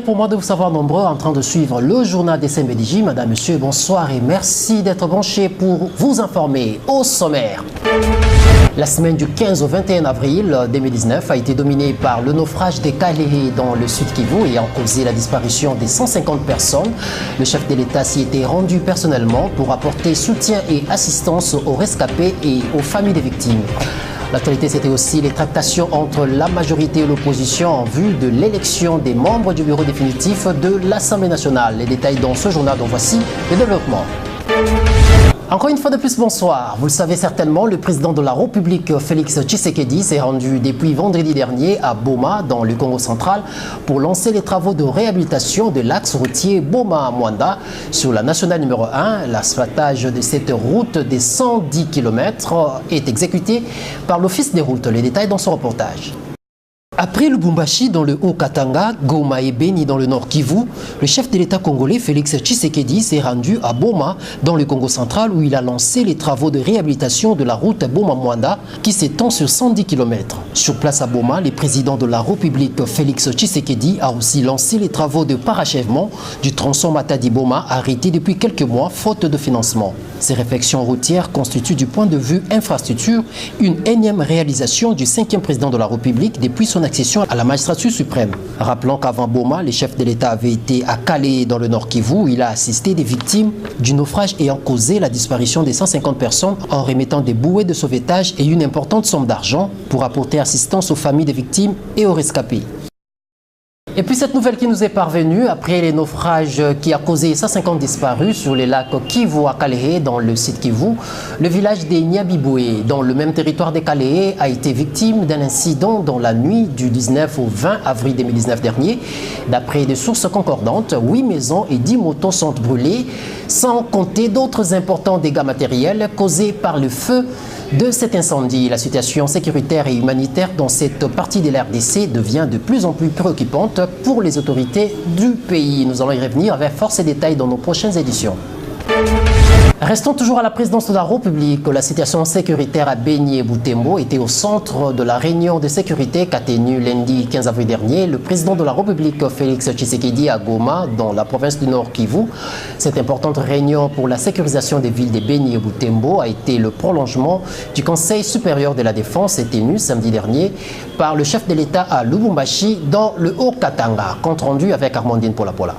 plaisir pour moi de vous savoir nombreux en train de suivre le journal des SMBDJ. Madame, Monsieur, bonsoir et merci d'être branchés pour vous informer au sommaire. La semaine du 15 au 21 avril 2019 a été dominée par le naufrage des Kalehe dans le sud Kivu ayant causé la disparition des 150 personnes. Le chef de l'État s'y était rendu personnellement pour apporter soutien et assistance aux rescapés et aux familles des victimes. L'actualité, c'était aussi les tractations entre la majorité et l'opposition en vue de l'élection des membres du bureau définitif de l'Assemblée nationale. Les détails dans ce journal, donc voici le développement. Encore une fois de plus, bonsoir. Vous le savez certainement, le président de la République, Félix Tshisekedi, s'est rendu depuis vendredi dernier à Boma, dans le Congo central, pour lancer les travaux de réhabilitation de l'axe routier Boma-Mwanda. Sur la nationale numéro 1, l'asphaltage de cette route des 110 km est exécuté par l'Office des routes. Les détails dans ce reportage. Après Lubumbashi dans le Haut-Katanga, Goma et Beni dans le Nord Kivu, le chef de l'État congolais Félix Tshisekedi s'est rendu à Boma dans le Congo central où il a lancé les travaux de réhabilitation de la route Boma-Mwanda qui s'étend sur 110 km. Sur place à Boma, le président de la République Félix Tshisekedi a aussi lancé les travaux de parachèvement du tronçon Matadi-Boma arrêté depuis quelques mois faute de financement. Ces réflexions routières constituent du point de vue infrastructure une énième réalisation du 5e président de la République depuis son accession à la magistrature suprême. Rappelons qu'avant Boma, le chef de l'État avait été à Calais dans le Nord Kivu où il a assisté des victimes du naufrage ayant causé la disparition des 150 personnes en remettant des bouées de sauvetage et une importante somme d'argent pour apporter assistance aux familles des victimes et aux rescapés. Et puis cette nouvelle qui nous est parvenue après les naufrages qui a causé 150 disparus sur les lacs Kivu à Kalehe dans le site Kivu, le village des Nyabiboué dans le même territoire des Kalehe a été victime d'un incident dans la nuit du 19 au 20 avril 2019 dernier. D'après des sources concordantes, 8 maisons et 10 motos sont brûlées, sans compter d'autres importants dégâts matériels causés par le feu de cet incendie. La situation sécuritaire et humanitaire dans cette partie de la RDC devient de plus en plus préoccupante pour les autorités du pays. Nous allons y revenir avec force et détails dans nos prochaines éditions. Restons toujours à la présidence de la République. La situation sécuritaire à Beni et Butembo était au centre de la réunion de sécurité qu'a tenue lundi 15 avril dernier le président de la République Félix Tshisekedi à Goma dans la province du Nord Kivu. Cette importante réunion pour la sécurisation des villes de Beni et Butembo a été le prolongement du Conseil supérieur de la défense tenu samedi dernier par le chef de l'État à Lubumbashi dans le Haut-Katanga. Compte rendu avec Armandine Polapola.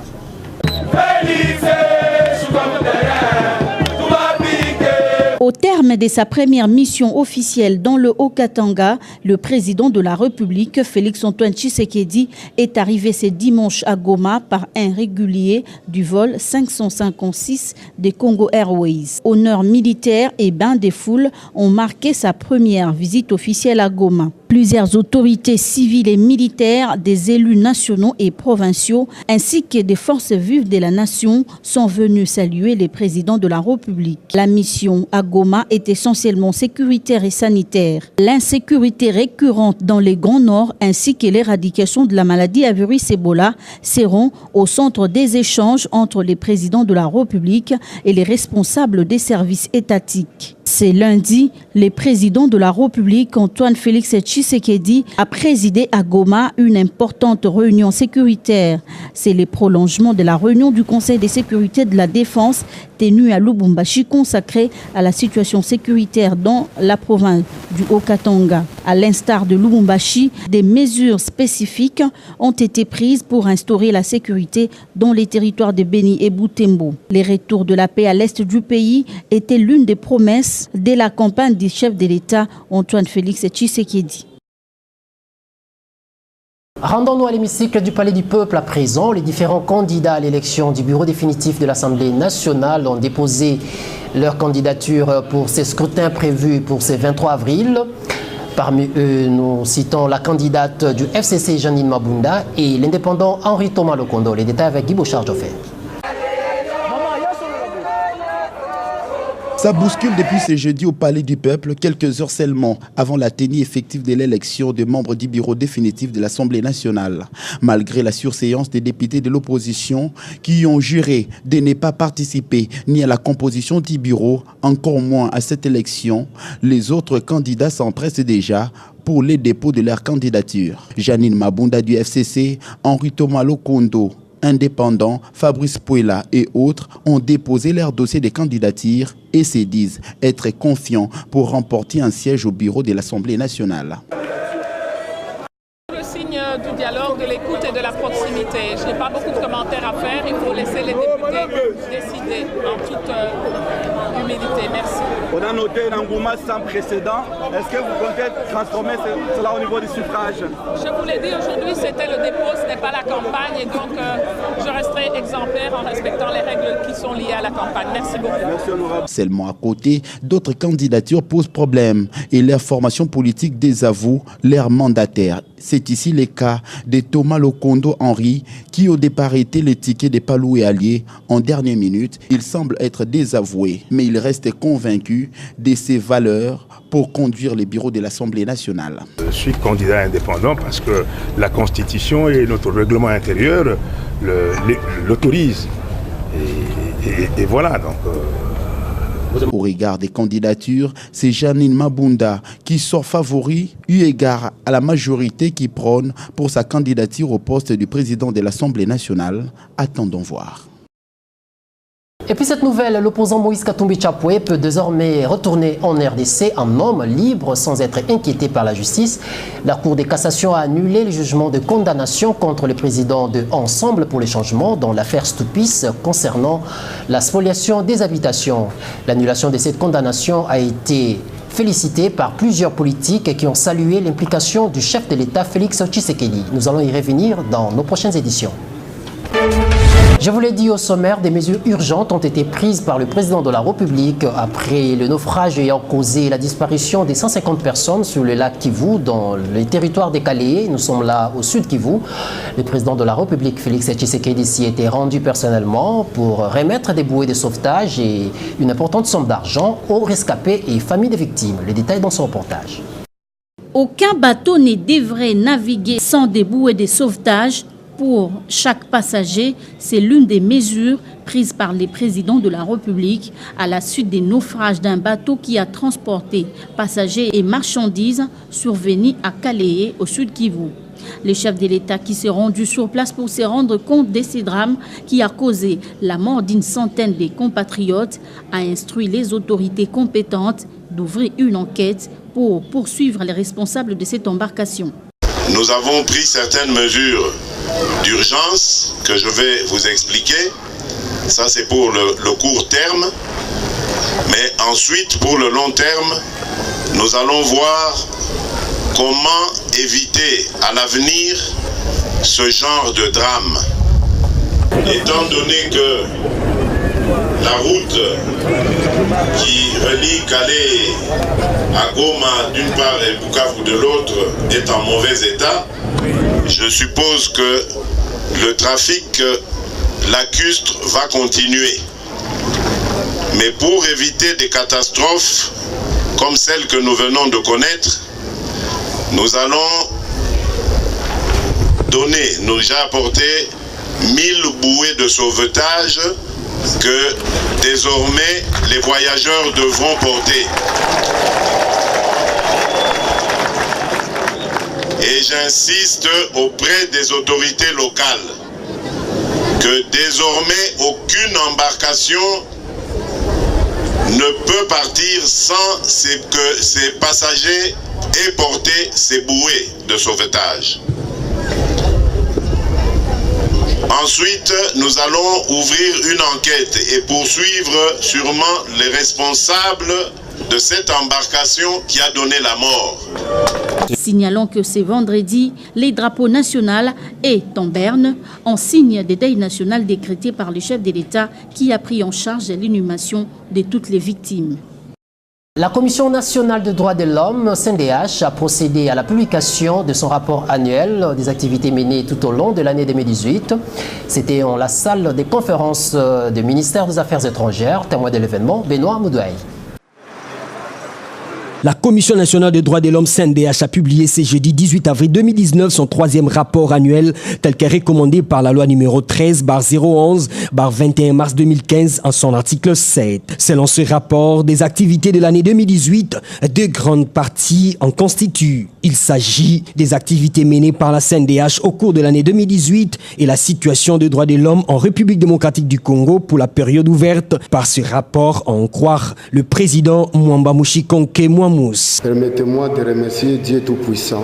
Au terme de sa première mission officielle dans le Haut-Katanga, le président de la République, Félix-Antoine Tshisekedi, est arrivé ce dimanche à Goma par un régulier du vol 556 des Congo Airways. Honneurs militaires et bains des foules ont marqué sa première visite officielle à Goma. Plusieurs autorités civiles et militaires, des élus nationaux et provinciaux, ainsi que des forces vives de la nation sont venus saluer les présidents de la République. La mission à Goma est essentiellement sécuritaire et sanitaire. L'insécurité récurrente dans les Grands Nord ainsi que l'éradication de la maladie à virus Ebola seront au centre des échanges entre les présidents de la République et les responsables des services étatiques. C'est lundi, le président de la République, Antoine Félix Tshisekedi, a présidé à Goma une importante réunion sécuritaire. C'est le prolongement de la réunion du Conseil de sécurité de la défense tenue à Lubumbashi consacrée à la situation sécuritaire dans la province du Haut-Katanga. À l'instar de Lubumbashi, des mesures spécifiques ont été prises pour instaurer la sécurité dans les territoires de Beni et Butembo. Les retours de la paix à l'est du pays étaient l'une des promesses dès la campagne du chef de l'État, Antoine Félix Tshisekedi. Rendons-nous à l'hémicycle du Palais du Peuple à présent. Les différents candidats à l'élection du bureau définitif de l'Assemblée nationale ont déposé leur candidature pour ces scrutins prévus pour ce 23 avril. Parmi eux, nous citons la candidate du FCC Janine Mabunda et l'indépendant Henri Thomas Lokondo. Les détails avec Guy Bouchard-Joffé. Ça bouscule depuis ce jeudi au Palais du Peuple, quelques heures seulement avant la tenue effective de l'élection des membres du bureau définitif de l'Assemblée nationale. Malgré la surséance des députés de l'opposition qui ont juré de ne pas participer ni à la composition du bureau, encore moins à cette élection, les autres candidats s'empressent déjà pour les dépôts de leur candidature. Janine Mabunda du FCC, Henri Thomas Lokondo, indépendants, Fabrice Pouela et autres ont déposé leur dossier de candidature et se disent être confiants pour remporter un siège au bureau de l'Assemblée nationale. Le signe du dialogue, de l'écoute et de la proximité. Je n'ai pas beaucoup de commentaires à faire, il faut laisser les députés décider en toute humilité. Merci. On a noté un engouement sans précédent. Est-ce que vous comptez transformer cela au niveau du suffrage? Je vous l'ai dit, aujourd'hui c'était le dépôt, ce n'est pas la campagne et donc je resterai exemplaire en respectant les règles qui sont liées à la campagne. Merci beaucoup. Seulement à côté, d'autres candidatures posent problème et leur formation politique désavoue leurs mandataires. C'est ici le cas de Thomas Lokondo Henri qui au départ était le ticket de Palou et Allier. En dernière minute, il semble être désavoué, mais il reste convaincu de ses valeurs pour conduire les bureaux de l'Assemblée nationale. Je suis candidat indépendant parce que la Constitution et notre règlement intérieur l'autorisent. Et voilà, donc... Au regard des candidatures, c'est Janine Mabunda qui sort favori eu égard à la majorité qui prône pour sa candidature au poste du président de l'Assemblée nationale. Attendons voir. Et puis cette nouvelle, l'opposant Moïse Katumbi Chapwe peut désormais retourner en RDC en homme libre sans être inquiété par la justice. La Cour de cassation a annulé le jugement de condamnation contre le président de Ensemble pour les changements dans l'affaire Stoupis concernant la spoliation des habitations. L'annulation de cette condamnation a été félicitée par plusieurs politiques qui ont salué l'implication du chef de l'État Félix Tshisekedi. Nous allons y revenir dans nos prochaines éditions. Je vous l'ai dit au sommaire, des mesures urgentes ont été prises par le président de la République après le naufrage ayant causé la disparition des 150 personnes sur le lac Kivu dans les territoires des Kaléé. Nous sommes là au sud Kivu. Le président de la République, Félix Tshisekedi, s'y était rendu personnellement pour remettre des bouées de sauvetage et une importante somme d'argent aux rescapés et familles des victimes. Les détails dans ce reportage. Aucun bateau ne devrait naviguer sans des bouées de sauvetage. Pour chaque passager, c'est l'une des mesures prises par les présidents de la République à la suite des naufrages d'un bateau qui a transporté passagers et marchandises survenus à Kaléé, au sud Kivu. Le chef de l'État qui s'est rendu sur place pour se rendre compte de ces drames qui a causé la mort d'une centaine de compatriotes a instruit les autorités compétentes d'ouvrir une enquête pour poursuivre les responsables de cette embarcation. Nous avons pris certaines mesures d'urgence que je vais vous expliquer. Ça, c'est pour le court terme. Mais ensuite, pour le long terme, nous allons voir comment éviter à l'avenir ce genre de drame. Étant donné que la route qui relie Calais à Goma d'une part et Bukavu de l'autre est en mauvais état, je suppose que le trafic lacustre va continuer. Mais pour éviter des catastrophes comme celles que nous venons de connaître, nous allons nous j'ai apporté 1000 bouées de sauvetage que désormais les voyageurs devront porter. Et j'insiste auprès des autorités locales que désormais aucune embarcation ne peut partir sans que ses passagers aient porté ces bouées de sauvetage. Ensuite, nous allons ouvrir une enquête et poursuivre sûrement les responsables de cette embarcation qui a donné la mort. Signalons que ce vendredi, les drapeaux nationaux est en berne en signe des deuil national décrété par le chef de l'État qui a pris en charge l'inhumation de toutes les victimes. La Commission nationale des droits de l'homme, CNDH, a procédé à la publication de son rapport annuel des activités menées tout au long de l'année 2018. C'était en la salle des conférences du ministère des Affaires étrangères. Témoin de l'événement, Benoît Moudouaï. La Commission nationale des droits de l'homme CNDH a publié ce jeudi 18 avril 2019 son 3e rapport annuel tel qu'est recommandé par la loi numéro 13/011/21 mars 2015 en son article 7. Selon ce rapport, des activités de l'année 2018, deux grandes parties en constituent. Il s'agit des activités menées par la CNDH au cours de l'année 2018 et la situation des droits de l'homme en République démocratique du Congo pour la période ouverte par ce rapport, à en croire le président Mwamba Mushikonke Mwamous. Permettez-moi de remercier Dieu Tout-Puissant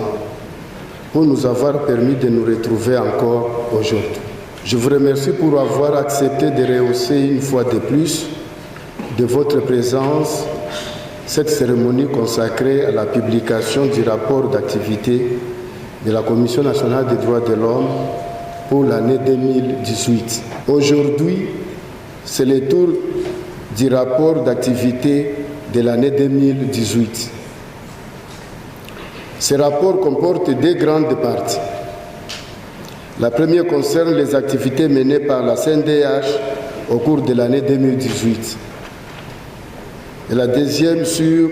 pour nous avoir permis de nous retrouver encore aujourd'hui. Je vous remercie pour avoir accepté de rehausser une fois de plus de votre présence cette cérémonie consacrée à la publication du rapport d'activité de la Commission nationale des droits de l'homme pour l'année 2018. Aujourd'hui, c'est le tour du rapport d'activité de l'année 2018. Ce rapport comporte deux grandes parties. La première concerne les activités menées par la CNDH au cours de l'année 2018. Et la deuxième sur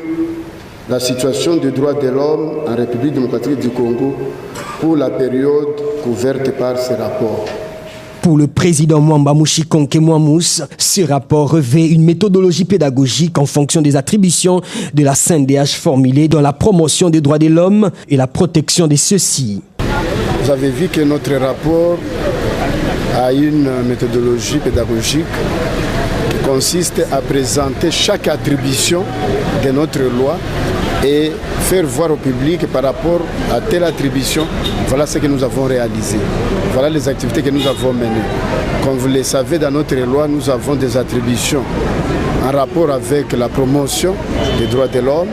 la situation des droits de l'homme en République démocratique du Congo pour la période couverte par ce rapport. Pour le président Mwamba Mushikonke Mwamous, ce rapport revêt une méthodologie pédagogique en fonction des attributions de la CNDH formulées dans la promotion des droits de l'homme et la protection de ceux-ci. Vous avez vu que notre rapport a une méthodologie pédagogique qui consiste à présenter chaque attribution de notre loi et faire voir au public par rapport à telle attribution, voilà ce que nous avons réalisé. Voilà les activités que nous avons menées. Comme vous le savez, dans notre loi, nous avons des attributions en rapport avec la promotion des droits de l'homme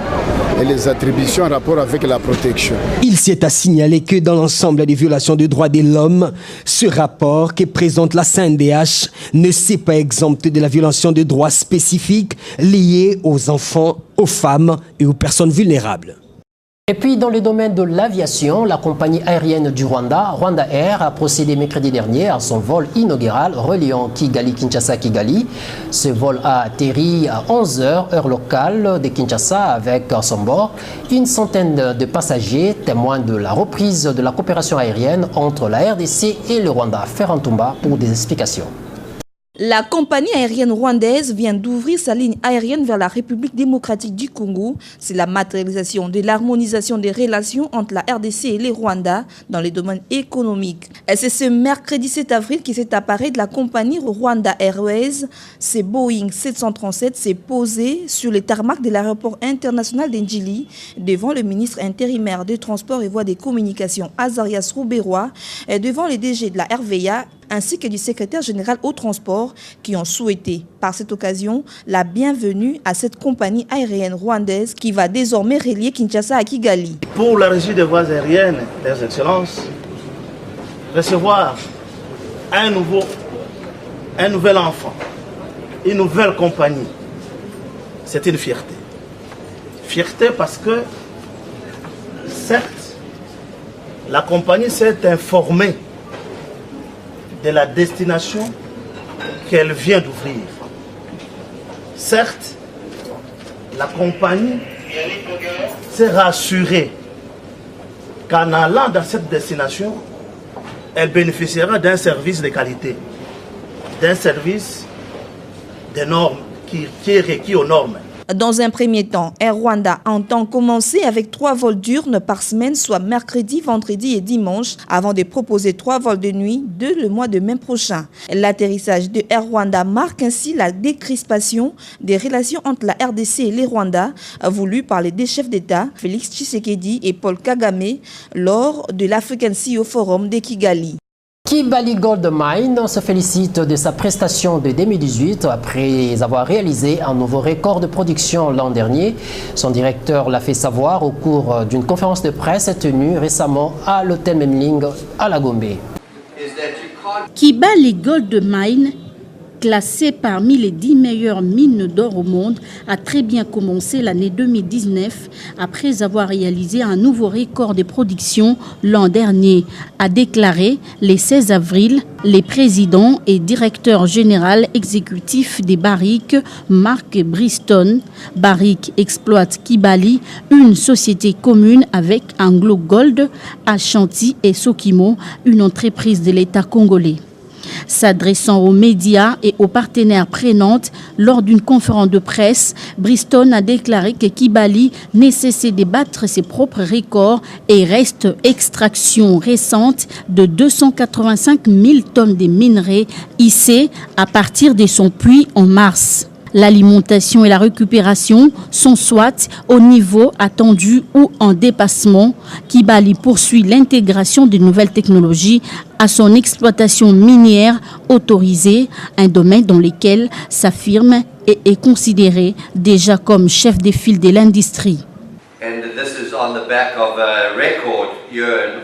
et les attributions en rapport avec la protection. Il s'est à signaler que dans l'ensemble des violations des droits de l'homme, ce rapport que présente la CNDH ne s'est pas exempté de la violation de droits spécifiques liés aux enfants, aux femmes et aux personnes vulnérables. Et puis, dans le domaine de l'aviation, la compagnie aérienne du Rwanda, Rwanda Air, a procédé mercredi dernier à son vol inaugural reliant Kigali-Kinshasa-Kigali. Ce vol a atterri à 11h, heure locale de Kinshasa, avec à son bord une centaine de passagers, témoins de la reprise de la coopération aérienne entre la RDC et le Rwanda. Ferran Toumba pour des explications. La compagnie aérienne rwandaise vient d'ouvrir sa ligne aérienne vers la République démocratique du Congo. C'est la matérialisation de l'harmonisation des relations entre la RDC et les Rwanda dans les domaines économiques. Et c'est ce mercredi 7 avril qui s'est apparu de la compagnie Rwanda Airways. Ce Boeing 737 s'est posé sur les tarmacs de l'aéroport international d'Ndjili devant le ministre intérimaire des Transports et Voies des Communications Azarias Rouberois et devant les DG de la RVA ainsi que du secrétaire général au transport qui ont souhaité par cette occasion la bienvenue à cette compagnie aérienne rwandaise qui va désormais relier Kinshasa à Kigali. Pour la régie des voies aériennes, Leurs Excellences, recevoir un nouvel enfant, une nouvelle compagnie, c'est une fierté. Fierté parce que, certes, la compagnie s'est informée de la destination qu'elle vient d'ouvrir. Certes, la compagnie s'est rassurée qu'en allant dans cette destination, elle bénéficiera d'un service de qualité, d'un service de normes qui est requis aux normes. Dans un premier temps, Air Rwanda entend commencer avec 3 vols diurnes par semaine, soit mercredi, vendredi et dimanche, avant de proposer 3 vols de nuit dès le mois de mai prochain. L'atterrissage de Air Rwanda marque ainsi la décrispation des relations entre la RDC et les Rwandais, voulue par les deux chefs d'État, Félix Tshisekedi et Paul Kagame, lors de l'African CEO Forum de Kigali. Kibali Gold Mine se félicite de sa prestation de 2018 après avoir réalisé un nouveau record de production l'an dernier. Son directeur l'a fait savoir au cours d'une conférence de presse tenue récemment à l'hôtel Memling à la Gombe. Kibali Gold Mine, Classée parmi les 10 meilleures mines d'or au monde, a très bien commencé l'année 2019 après avoir réalisé un nouveau record de production l'an dernier, a déclaré le 16 avril le président et directeur général exécutif des Barrick, Mark Briston. Barrick exploite Kibali, une société commune avec Anglo Gold, Ashanti et Sokimo, une entreprise de l'État congolais. S'adressant aux médias et aux partenaires prenantes lors d'une conférence de presse, Briston a déclaré que Kibali ne cessait de battre ses propres records et reste extraction récente de 285 000 tonnes de minerais hissées à partir de son puits en mars. L'alimentation et la récupération sont soit au niveau attendu ou en dépassement. Kibali poursuit l'intégration de nouvelles technologies à son exploitation minière autorisée, un domaine dans lequel sa firme est considérée déjà comme chef de file de l'industrie.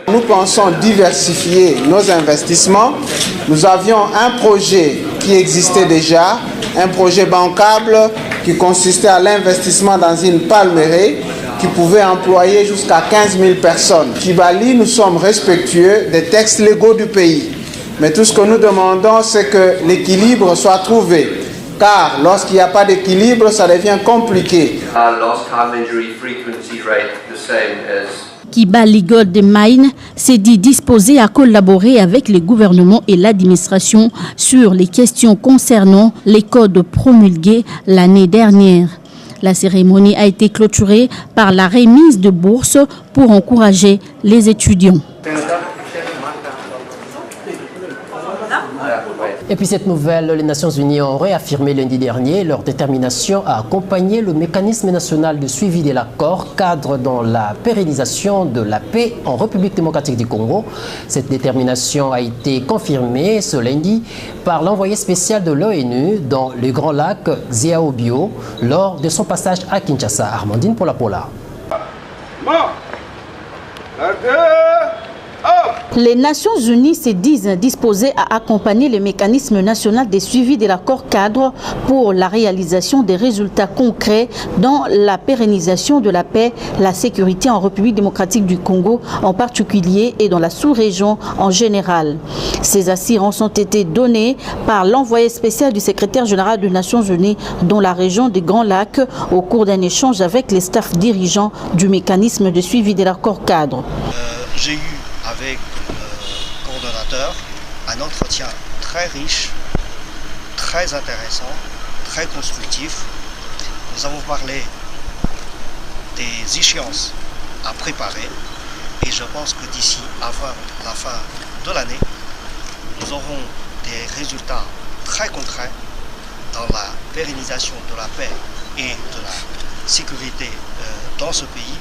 Nous pensons diversifier nos investissements. Nous avions un projet qui existait déjà, un projet bancable qui consistait à l'investissement dans une palmeraie qui pouvait employer jusqu'à 15 000 personnes. Kibali, nous sommes respectueux des textes légaux du pays. Mais tout ce que nous demandons, c'est que l'équilibre soit trouvé. Car lorsqu'il n'y a pas d'équilibre, ça devient compliqué. Kibali Gold Mine s'est dit disposé à collaborer avec le gouvernement et l'administration sur les questions concernant les codes promulgués l'année dernière. La cérémonie a été clôturée par la remise de bourses pour encourager les étudiants. Et puis cette nouvelle, les Nations Unies ont réaffirmé lundi dernier leur détermination à accompagner le mécanisme national de suivi de l'accord cadre dans la pérennisation de la paix en République démocratique du Congo. Cette détermination a été confirmée ce lundi par l'envoyé spécial de l'ONU dans le Grand Lac, Xiao Bio, lors de son passage à Kinshasa. Armandine Pola. Les Nations Unies se disent disposées à accompagner le mécanisme national de suivi de l'accord cadre pour la réalisation des résultats concrets dans la pérennisation de la paix, la sécurité en République démocratique du Congo en particulier et dans la sous-région en général. Ces assurances ont été données par l'envoyé spécial du secrétaire général des Nations Unies dans la région des Grands Lacs au cours d'un échange avec les staffs dirigeants du mécanisme de suivi de l'accord cadre. J'ai eu avec le coordonnateur un entretien très riche, très intéressant, très constructif. Nous avons parlé des échéances à préparer et je pense que d'ici avant la fin de l'année, nous aurons des résultats très concrets dans la pérennisation de la paix et de la sécurité dans ce pays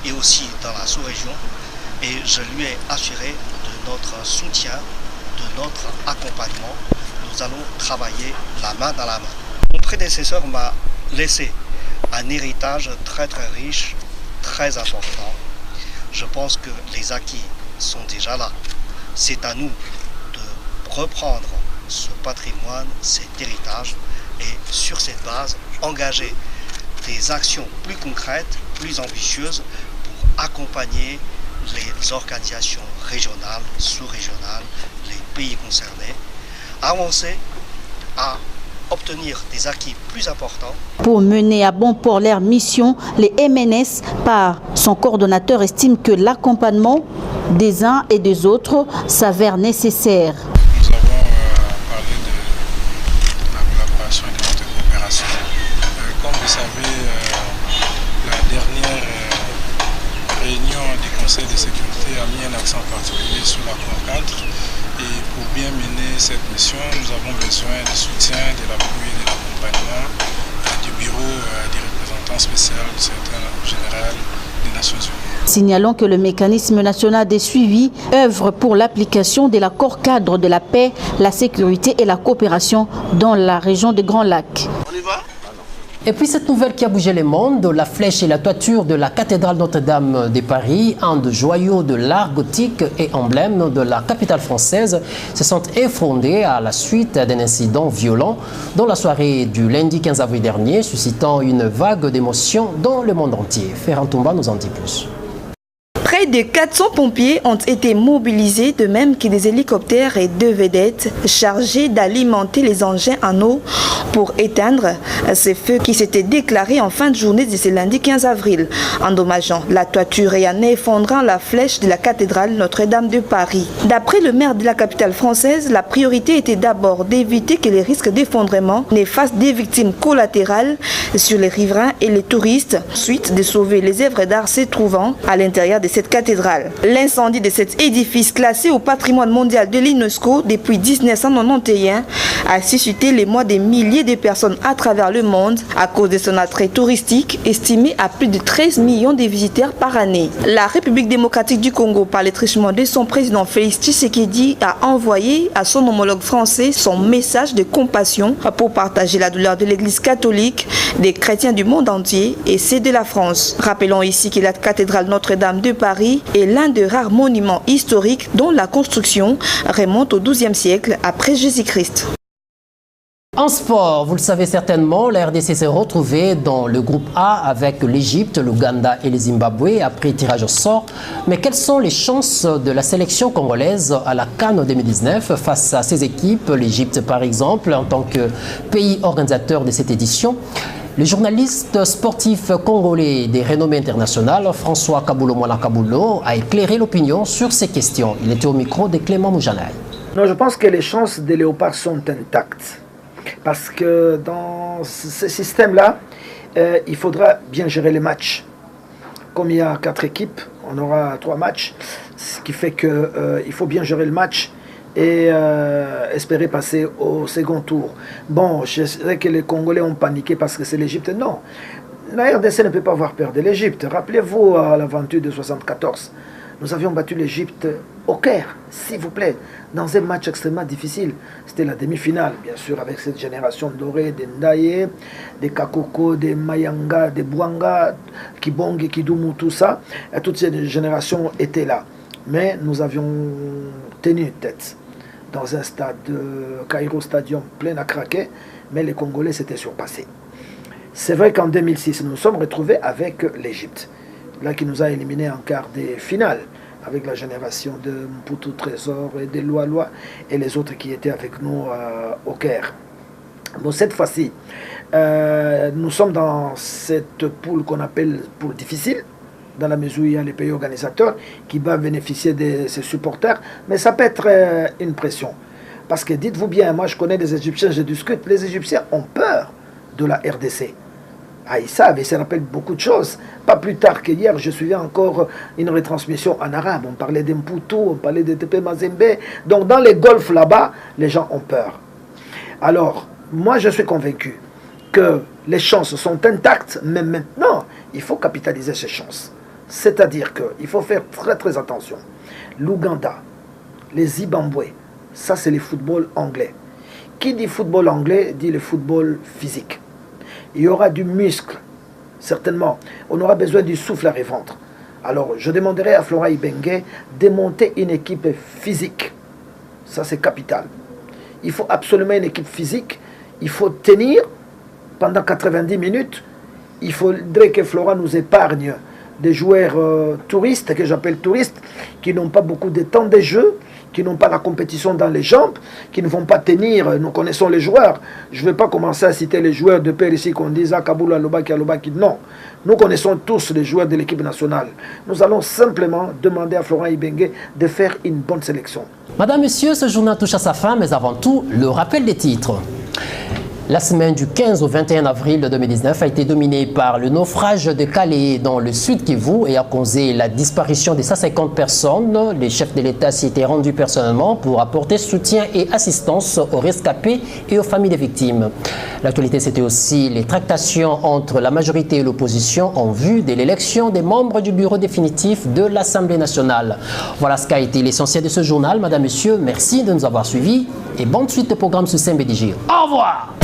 et aussi dans la sous-région. Et je lui ai assuré de notre soutien, de notre accompagnement. Nous allons travailler la main dans la main. Mon prédécesseur m'a laissé un héritage très riche, très important. Je pense que les acquis sont déjà là. C'est à nous de reprendre ce patrimoine, cet héritage et sur cette base, engager des actions plus concrètes, plus ambitieuses pour accompagner les organisations régionales, sous-régionales, les pays concernés, avancer à obtenir des acquis plus importants. Pour mener à bon port leur mission, les MNS, par son coordonnateur, estiment que l'accompagnement des uns et des autres s'avère nécessaire. Nous avons parlé de la collaboration et de notre coopération. Comme vous savez, la dernière réunion du Conseil de sécurité a mis un accent particulier sur l'accord cadre. Et pour bien mener cette mission, nous avons besoin du soutien, de l'appui et de l'accompagnement du bureau des représentants spéciaux du secrétaire général des Nations Unies. Signalons que le mécanisme national des suivis œuvre pour l'application de l'accord cadre de la paix, la sécurité et la coopération dans la région des Grands Lacs. Et puis cette nouvelle qui a bougé le monde, la flèche et la toiture de la cathédrale Notre-Dame de Paris, un de joyaux de l'art gothique et emblème de la capitale française, se sont effondrés à la suite d'un incident violent dans la soirée du lundi 15 avril dernier, suscitant une vague d'émotions dans le monde entier. Ferran Toumba nous en dit plus. Près de 400 pompiers ont été mobilisés, de même que des hélicoptères et 2 vedettes chargés d'alimenter les engins en eau pour éteindre ces feux qui s'étaient déclarés en fin de journée de ce lundi 15 avril, endommageant la toiture et en effondrant la flèche de la cathédrale Notre-Dame de Paris. D'après le maire de la capitale française, la priorité était d'abord d'éviter que les risques d'effondrement ne fassent des victimes collatérales sur les riverains et les touristes, ensuite de sauver les œuvres d'art se trouvant à l'intérieur de cette cathédrale. L'incendie de cet édifice classé au patrimoine mondial de l'UNESCO depuis 1991 a suscité l'émoi des milliers de personnes à travers le monde à cause de son attrait touristique estimé à plus de 13 millions de visiteurs par année. La République démocratique du Congo, par le truchement de son président Félix Tshisekedi, a envoyé à son homologue français son message de compassion pour partager la douleur de l'Église catholique, des chrétiens du monde entier et ceux de la France. Rappelons ici que la cathédrale Notre-Dame de Paris est l'un des rares monuments historiques dont la construction remonte au XIIe siècle après Jésus-Christ. En sport, vous le savez certainement, la RDC s'est retrouvée dans le groupe A avec l'Égypte, l'Ouganda et le Zimbabwe après tirage au sort. Mais quelles sont les chances de la sélection congolaise à la CAN 2019 face à ces équipes, l'Égypte par exemple, en tant que pays organisateur de cette édition? Le journaliste sportif congolais des renommées internationales, François Kabulo-Mwana Kabulo, a éclairé l'opinion sur ces questions. Il était au micro de Clément Moujanaï. Non, je pense que les chances des Léopards sont intactes. Parce que dans ce système-là, il faudra bien gérer les matchs. Comme il y a 4 équipes, on aura 3 matchs, ce qui fait qu'il faut bien gérer le match et espérer passer au second tour. Bon, je sais que les Congolais ont paniqué parce que c'est l'Égypte. Non, la RDC ne peut pas avoir peur de l'Égypte. Rappelez-vous à l'aventure de 1974. Nous avions battu l'Égypte au Caire, s'il vous plaît, dans un match extrêmement difficile. C'était la demi-finale, bien sûr, avec cette génération dorée des Ndaye, des Kakoko, des Mayanga, des Bouanga, Kibonge, Kidumu, tout ça. Et toutes ces générations étaient là. Mais nous avions tenu tête dans un stade de Cairo Stadium plein à craquer, mais les Congolais s'étaient surpassés. C'est vrai qu'en 2006, nous nous sommes retrouvés avec l'Égypte, là qui nous a éliminés en quart des finales, avec la génération de Mputu Trésor et de Loa et les autres qui étaient avec nous au Caire. Bon, cette fois-ci, nous sommes dans cette poule qu'on appelle poule difficile, dans la mesure où il y a les pays organisateurs qui vont bénéficier de ces supporters, mais ça peut être une pression. Parce que dites-vous bien, moi je connais des Égyptiens, je discute, les Égyptiens ont peur de la RDC. Ah, ils savent, et ça rappelle beaucoup de choses. Pas plus tard qu'hier, je suivais encore une retransmission en arabe. On parlait d'Mputu, on parlait de TP Mazembe. Donc dans les golfs là-bas, les gens ont peur. Alors, moi je suis convaincu que les chances sont intactes, mais maintenant, il faut capitaliser ces chances. C'est-à-dire qu'il faut faire très très attention. L'Ouganda, les Zimbabwe, ça c'est le football anglais. Qui dit football anglais dit le football physique. Il y aura du muscle, certainement. On aura besoin du souffle à revendre. Alors je demanderai à Flora Ibenge de monter une équipe physique. Ça c'est capital. Il faut absolument une équipe physique. Il faut tenir pendant 90 minutes. Il faudrait que Flora nous épargne des joueurs touristes, que j'appelle touristes, qui n'ont pas beaucoup de temps de jeu, qui n'ont pas la compétition dans les jambes, qui ne vont pas tenir. Nous connaissons les joueurs. Je ne vais pas commencer à citer les joueurs de père ici qu'on dit Kaboul, Alobaki, Alobaki. Non. Nous connaissons tous les joueurs de l'équipe nationale. Nous allons simplement demander à Florent Ibenge de faire une bonne sélection. Madame, Monsieur, ce journal touche à sa fin, mais avant tout, le rappel des titres. La semaine du 15 au 21 avril 2019 a été dominée par le naufrage de Calais dans le sud Kivu et a causé la disparition de 150 personnes. Les chefs de l'État s'y étaient rendus personnellement pour apporter soutien et assistance aux rescapés et aux familles des victimes. L'actualité, c'était aussi les tractations entre la majorité et l'opposition en vue de l'élection des membres du bureau définitif de l'Assemblée nationale. Voilà ce qu'a été l'essentiel de ce journal. Madame, Monsieur, merci de nous avoir suivis et bonne suite de programme sur CMBDJ. Au revoir!